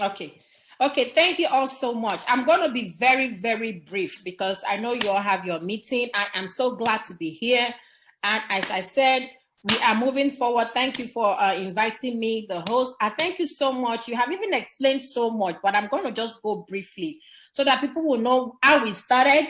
Okay. Okay, thank you all so much. I'm going to be very, very brief because I know you all have your meeting. I am so glad to be here. And as I said, we are moving forward. Thank you for inviting me, the host. I thank you so much. You have even explained so much, but I'm going to just go briefly so that people will know how we started,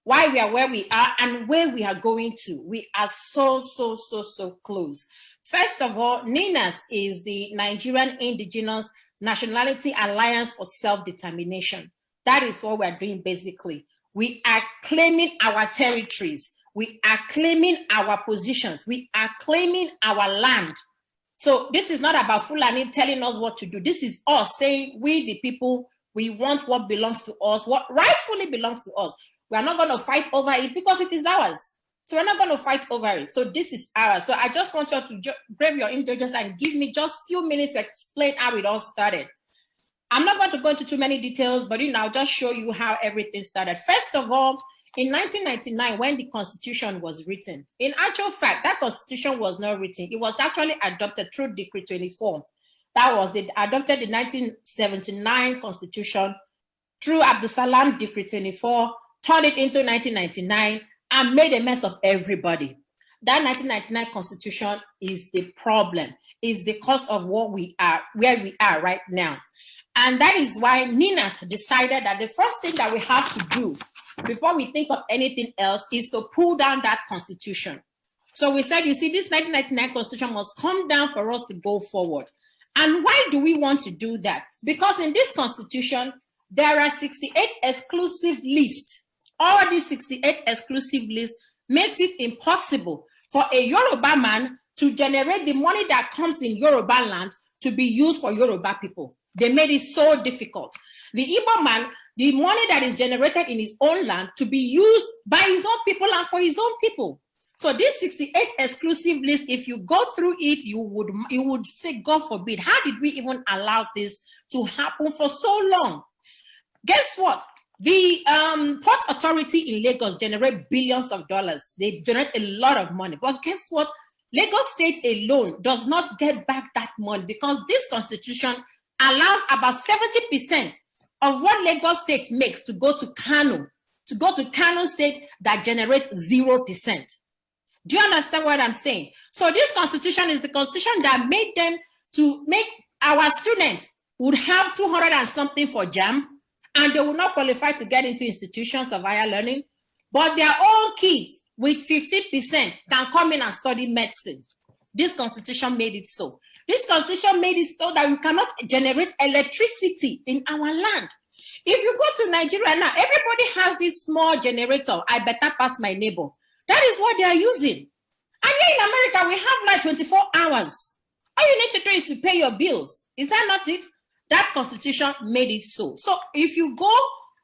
why we are where we are, and where we are going to. We are so close. First of all, NINAS is the Nigerian Indigenous Nationality Alliance for Self-Determination. That is what we're doing basically. We are claiming our territories. We are claiming our positions. We are claiming our land. So this is not about Fulani telling us what to do. This is us saying, we the people, we want what belongs to us, what rightfully belongs to us. We are not going to fight over it because it is ours. So we're not going to fight over it. So this is ours. So I just want you to brave your indulgence and give me just a few minutes to explain how it all started. I'm not going to go into too many details, but I'll just show you how everything started. First of all, in 1999, when the Constitution was written, in actual fact, that Constitution was not written. It was actually adopted through Decree 24. That was adopted the 1979 Constitution through Abdusalam Decree 24, turned it into 1999, and made a mess of everybody. That 1999 Constitution is the problem, is the cause of what we are, where we are right now. And that is why NINAS decided that the first thing that we have to do before we think of anything else is to pull down that Constitution. So we said, you see, this 1999 Constitution must come down for us to go forward. And why do we want to do that? Because in this Constitution, there are 68 exclusive lists. All these 68 exclusive lists makes it impossible for a Yoruba man to generate the money that comes in Yoruba land to be used for Yoruba people. They made it so difficult. The Igbo man, the money that is generated in his own land to be used by his own people and for his own people. So this 68 exclusive list, if you go through it, you would say, God forbid, how did we even allow this to happen for so long? Guess what? The Port Authority in Lagos generate billions of dollars. They generate a lot of money. But guess what? Lagos State alone does not get back that money because this Constitution allows about 70% of what Lagos State makes to go to Kano State that generates 0%. Do you understand what I'm saying? So this Constitution is the Constitution that made them to make our students would have 200 and something for JAM, and they will not qualify to get into institutions of higher learning, but their own kids with 50% can come in and study medicine. This Constitution made it so. This Constitution made it so that you cannot generate electricity in our land. If you go to Nigeria now, everybody has this small generator. I better pass my neighbor. That is what they are using. And here in America, we have like 24 hours. All you need to do is to pay your bills. Is that not it? That Constitution made it so. So if you go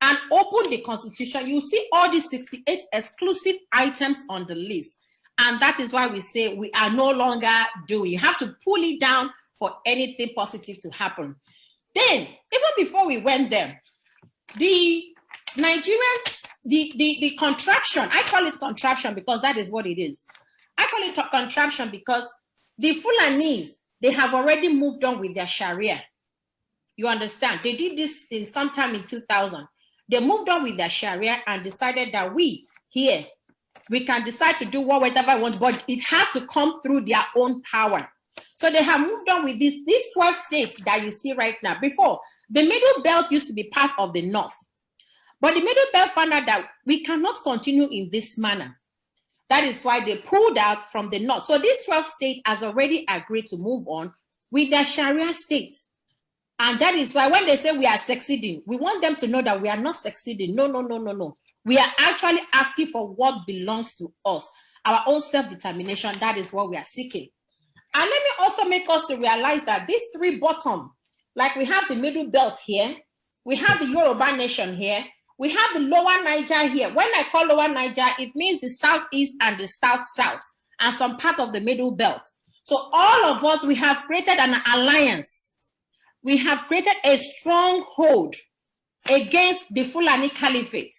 and open the Constitution, you see all these 68 exclusive items on the list. And that is why we say we are no longer doing. You have to pull it down for anything positive to happen. Then, even before we went there, the Nigerians, the contraption, I call it contraption because that is what it is. I call it a contraption because the Fulanese, they have already moved on with their Sharia. You understand? They did this in sometime in 2000. They moved on with their Sharia and decided that we here, we can decide to do whatever we want, but it has to come through their own power. So they have moved on with these 12 states that you see right now. Before, the Middle Belt used to be part of the North. But the Middle Belt found out that we cannot continue in this manner. That is why they pulled out from the North. So these 12 states has already agreed to move on with their Sharia states. And that is why when they say we are succeeding, we want them to know that we are not succeeding. No. We are actually asking for what belongs to us. Our own self-determination, that is what we are seeking. And let me also make us to realize that these three bottom, like we have the Middle Belt here, we have the Yoruba nation here, we have the Lower Niger here. When I call Lower Niger, it means the Southeast and the South, and some part of the Middle Belt. So all of us, we have created an alliance. We have created a stronghold against the Fulani Caliphate.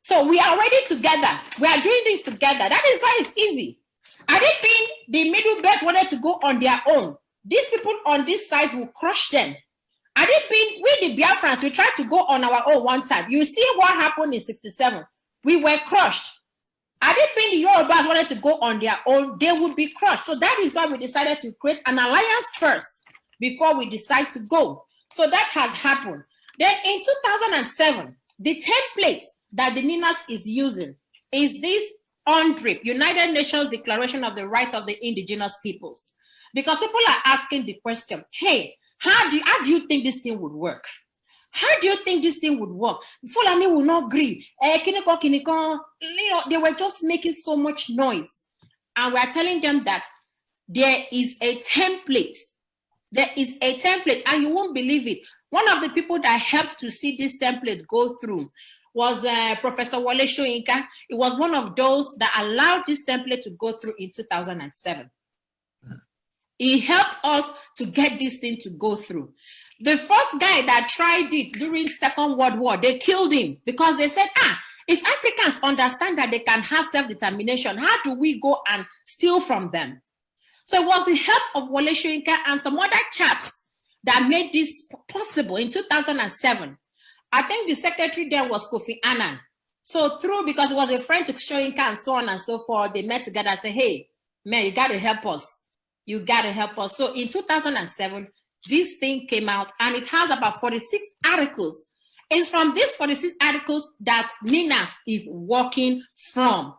So we are already together. We are doing this together. That is why it's easy. Had it been the Middle Belt wanted to go on their own, these people on this side will crush them. Had it the Biafrans, we tried to go on our own one time. You see what happened in 67. We were crushed. I didn't think the Yorubas wanted to go on their own. They would be crushed. So that is why we decided to create an alliance first before we decide to go. So that has happened. Then in 2007, the template that the Ninas is using is this UNDRIP, United Nations Declaration of the Rights of the Indigenous Peoples. Because people are asking the question, hey, how do you think this thing would work? How do you think this thing would work? Fulani will not agree. They were just making so much noise. And we're telling them that there is a template. There is a template, and you won't believe it. One of the people that helped to see this template go through was Professor Wale Soyinka. It was one of those that allowed this template to go through in 2007. He helped us to get this thing to go through. The first guy that tried it during Second World War, they killed him because they said, if Africans understand that they can have self-determination, how do we go and steal from them? So it was the help of Wale Soyinka and some other chaps that made this possible in 2007. I think the secretary there was Kofi Annan. So because it was a friend to Soyinka and so on and so forth, they met together and said, hey, man, you got to help us. You got to help us. So in 2007, this thing came out, and it has about 46 articles. It's from these 46 articles that Ninas is working from.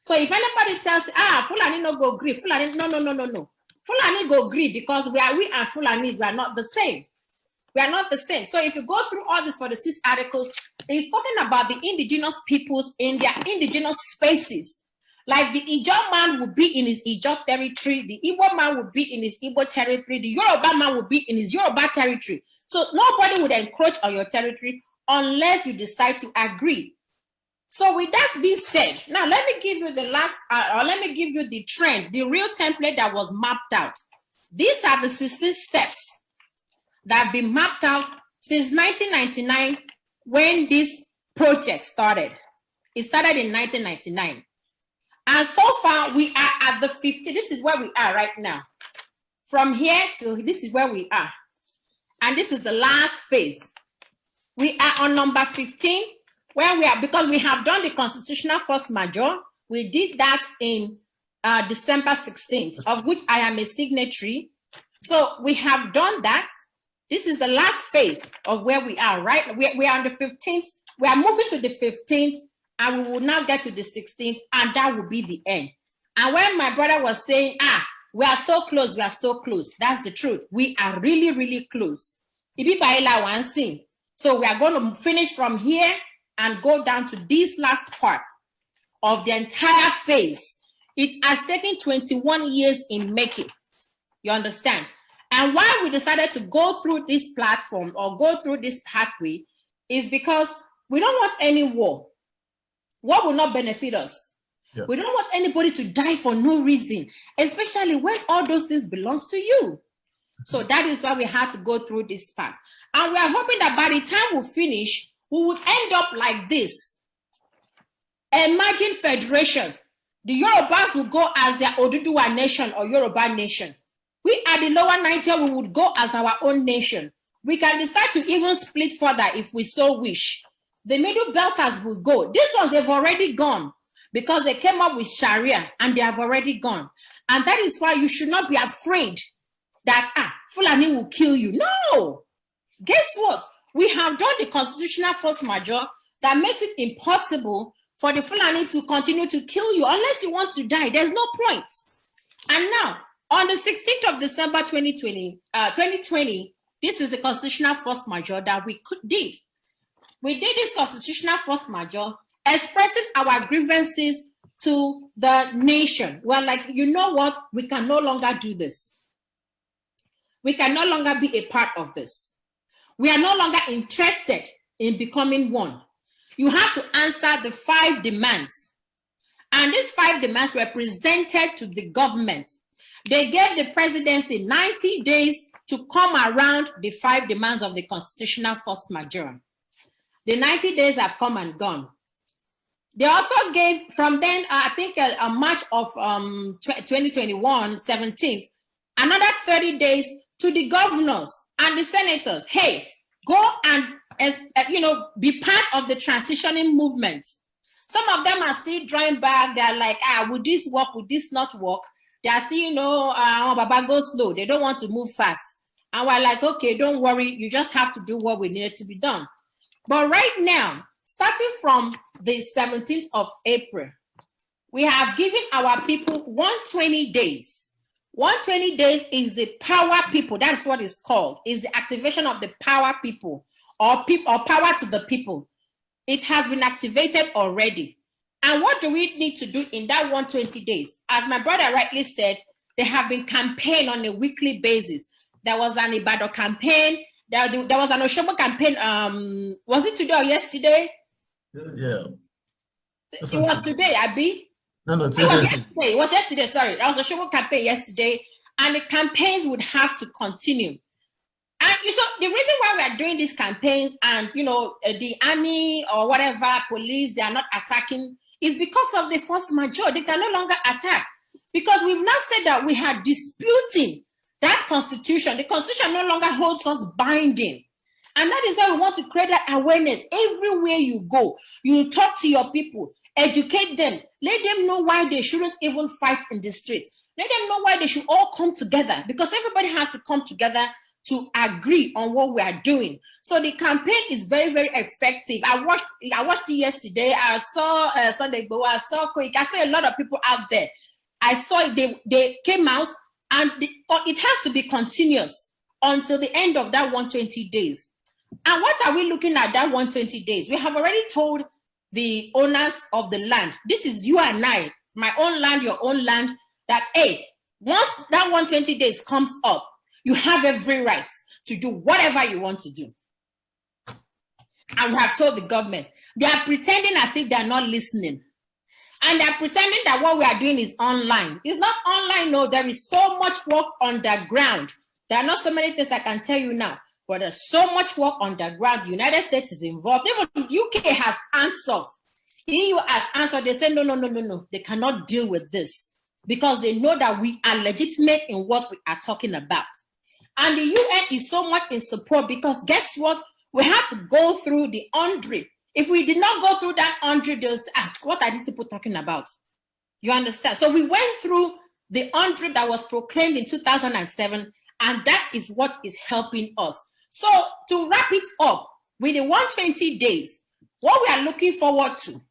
So if anybody tells, Fulani no go agree, Fulani, no. Fulani go agree because we and Fulanis, we are not the same. We are not the same. So if you go through all these 46 articles, it's talking about the indigenous peoples in their indigenous spaces. Like the Ijaw man would be in his Ijaw territory, the Igbo man would be in his Igbo territory, the Yoruba man would be in his Yoruba territory. So nobody would encroach on your territory unless you decide to agree. So with that being said, now let me give you the let me give you the trend, the real template that was mapped out. These are the 16 steps that have been mapped out since 1999 when this project started. It started in 1999. And so far, we are at the 50. This is where we are right now. From here to this is where we are. And this is the last phase. We are on number 15, where we are, because we have done the constitutional force majeure. We did that in December 16th, of which I am a signatory. So we have done that. This is the last phase of where we are, right? We are on the 15th. We are moving to the 15th. And we will now get to the 16th, and that will be the end. And when my brother was saying, we are so close, that's the truth. We are really, really close. So we are going to finish from here and go down to this last part of the entire phase. It has taken 21 years in making. You understand? And why we decided to go through this platform or go through this pathway is because we don't want any war. What will not benefit us? Yeah. We don't want anybody to die for no reason, especially when all those things belong to you. So that is why we had to go through this path. And we are hoping that by the time we finish, we would end up like this. Imagine federations. The Yorubas will go as their Oduduwa nation or Yoruba nation. We at the lower Niger, we would go as our own nation. We can decide to even split further if we so wish. The middle belters will go. These ones, they've already gone because they came up with Sharia and they have already gone. And that is why you should not be afraid that, Fulani will kill you. No. Guess what? We have done the constitutional force majeure that makes it impossible for the Fulani to continue to kill you unless you want to die. There's no point. And now, on the 16th of December 2020, this is the constitutional force majeure that we did. We did this constitutional force majeure expressing our grievances to the nation. We're like, you know what? We can no longer do this. We can no longer be a part of this. We are no longer interested in becoming one. You have to answer the 5 demands. And these 5 demands were presented to the government. They gave the presidency 90 days to come around the 5 demands of the constitutional force majeure. The 90 days have come and gone. They also gave, from then, I think a March of 2021, 17th, another 30 days to the governors and the senators. Hey, go and be part of the transitioning movement. Some of them are still drawing back. They're like, would this work? Would this not work? They are still, Baba, go slow. They don't want to move fast. And we're like, okay, don't worry. You just have to do what we need to be done. But right now, starting from the 17th of April, we have given our people 120 days. 120 days is the power people. That's what it's called. Is the activation of the power people or power to the people. It has been activated already. And what do we need to do in that 120 days? As my brother rightly said, there have been campaigns on a weekly basis. There was an Ibadan campaign. There was an Oshobo campaign. Was it today or yesterday? Yeah. It was today, Abi. No, today. It was yesterday, sorry. There was a Oshobo campaign yesterday. And the campaigns would have to continue. And so the reason why we are doing these campaigns and, the army or whatever, police, they are not attacking is because of the force majeure. They can no longer attack. Because we've now said that we are disputing that constitution. The constitution no longer holds us binding. And that is why we want to create that awareness. Everywhere you go, you talk to your people, educate them, let them know why they shouldn't even fight in the streets. Let them know why they should all come together, because everybody has to come together to agree on what we are doing. So the campaign is very, very effective. I watched it yesterday. I saw Sunday Igboho. I saw Quick. I saw a lot of people out there. I saw it. They came out, and it has to be continuous until the end of that 120 days. And what are we looking at that 120 days? We have already told the owners of the land, this is you and I, my own land, your own land, that, hey, once that 120 days comes up, you have every right to do whatever you want to do. And we have told the government. They are pretending as if they are not listening. And they're pretending that what we are doing is online. It's not online, no. There is so much work underground. There are not so many things I can tell you now, but there's so much work underground. The United States is involved. Even the UK has answered. The EU has answered. They say, no. They cannot deal with this because they know that we are legitimate in what we are talking about. And the UN is so much in support because guess what? We have to go through the 100. If we did not go through that 100, they'll say, what are these people talking about? You understand? So we went through the 100 that was proclaimed in 2007, and that is what is helping us. So to wrap it up, with the 120 days, what we are looking forward to,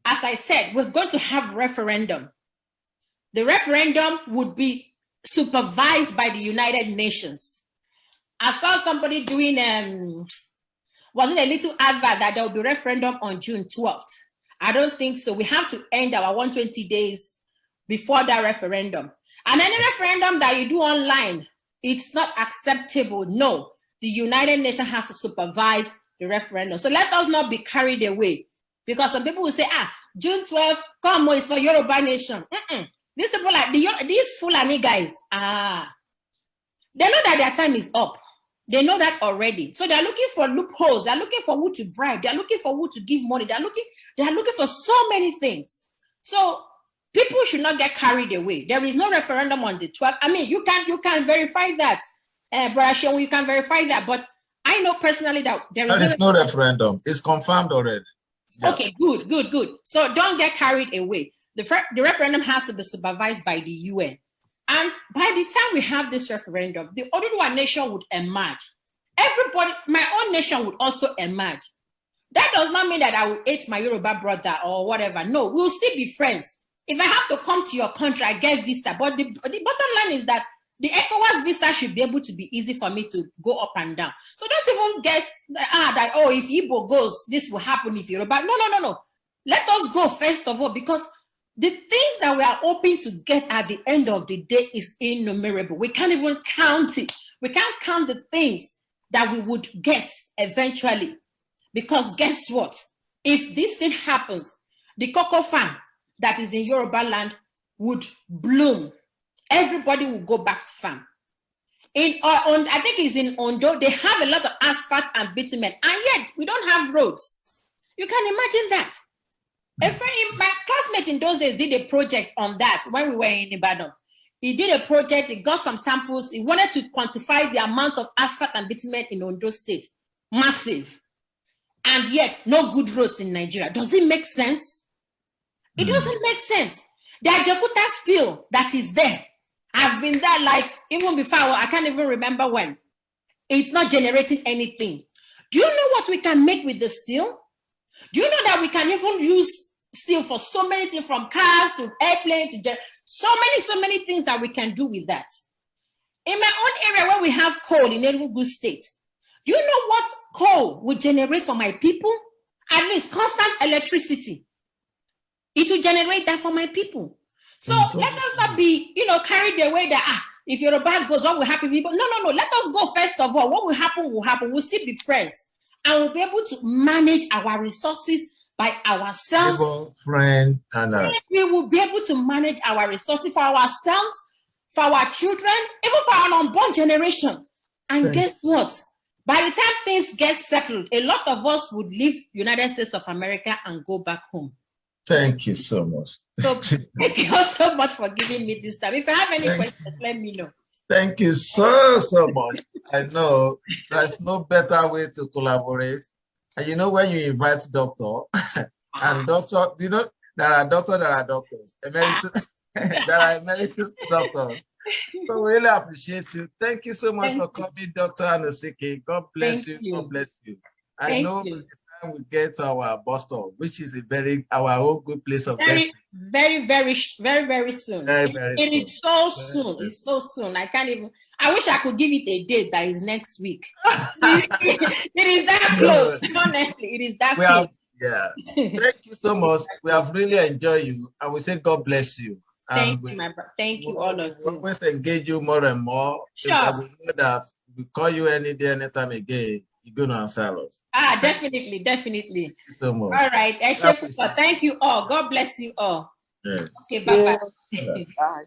as I said, we're going to have referendum. The referendum would be supervised by the United Nations. I saw somebody doing wasn't a little advert that there will be referendum on June 12th. I don't think so. We have to end our 120 days before that referendum. And any referendum that you do online, it's not acceptable. No, the United Nations has to supervise the referendum. So let us not be carried away, because some people will say, June 12th, come on, it's for Yoruba nation. These people like these Fulani guys, they know that their time is up. They know that already. So they're looking for loopholes. They're looking for who to bribe. They're looking for who to give money. They're looking for so many things. So people should not get carried away. There is no referendum on the 12th. I mean, you can verify that. Brother Shehu, you can verify that. But I know personally that there is no referendum. It's confirmed already. Yeah. Okay, good. So don't get carried away. The referendum has to be supervised by the UN. And by the time we have this referendum, the Oduduwa nation would emerge. Everybody, my own nation would also emerge. That does not mean that I will hate my Yoruba brother or whatever. No, we'll still be friends. If I have to come to your country, I get visa. But the bottom line is that the ECOWAS visa should be able to be easy for me to go up and down. So don't even get that, if Igbo goes, this will happen if Yoruba. No. Let us go first of all, because the things that we are hoping to get at the end of the day is innumerable. We can't even count it. We can't count the things that we would get eventually. Because guess what? If this thing happens, the cocoa farm that is in Yoruba land would bloom. Everybody will go back to farm. I think it's in Ondo, they have a lot of asphalt and bitumen, and yet we don't have roads. You can imagine that. My classmate in those days did a project on that when we were in Ibadan. He did a project, he got some samples, he wanted to quantify the amount of asphalt and bitumen in Ondo State. Massive. And yet, no good roads in Nigeria. Does it make sense? It doesn't make sense. The Ajakuta steel that is there, I've been there like even before, I can't even remember when. It's not generating anything. Do you know what we can make with the steel? Do you know that we can even use steel for so many things, from cars to airplanes to so many things that we can do with that? In my own area where we have coal in Enugu State, do you know what coal would generate for my people? At least constant electricity. It will generate that for my people. So let us not be, carried away that, if Yoruba goes, what will happen? No. Let us go first of all. What will happen will happen. We'll still be friends. And we'll be able to manage our resources by ourselves. Neighbor, friend, and us. We will be able to manage our resources for ourselves, for our children, even for our unborn generation. And guess what? By the time things get settled, a lot of us would leave United States of America and go back home. Thank you so much. So thank you so much for giving me this time. If you have any questions, let me know. Thank you so much. I know there's no better way to collaborate. And when you invite doctor, and doctor, there are doctors, emeritus, there are emeritus doctors. So we really appreciate you. Thank you so much for coming, Dr. Anosike. God bless you. God bless you. I know by the time we get to our bus stop, which is our own good place of very soon. Very soon. It is so soon. It's so soon. I can't even. I wish I could give it a date that is next week. It is that close. Honestly, it is that close. Thank you so much. We have really enjoyed you, and we say God bless you. Thank you, my brother. Thank you, all of you. We always engage you more and more. Sure. We know that we call you any day, anytime again, you're going to answer us. Definitely. Thank you so much. All right. Thank you all. God bless you all. Yeah. Okay, bye-bye. Bye.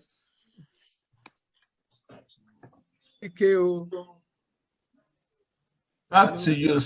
Thank you. Back to you.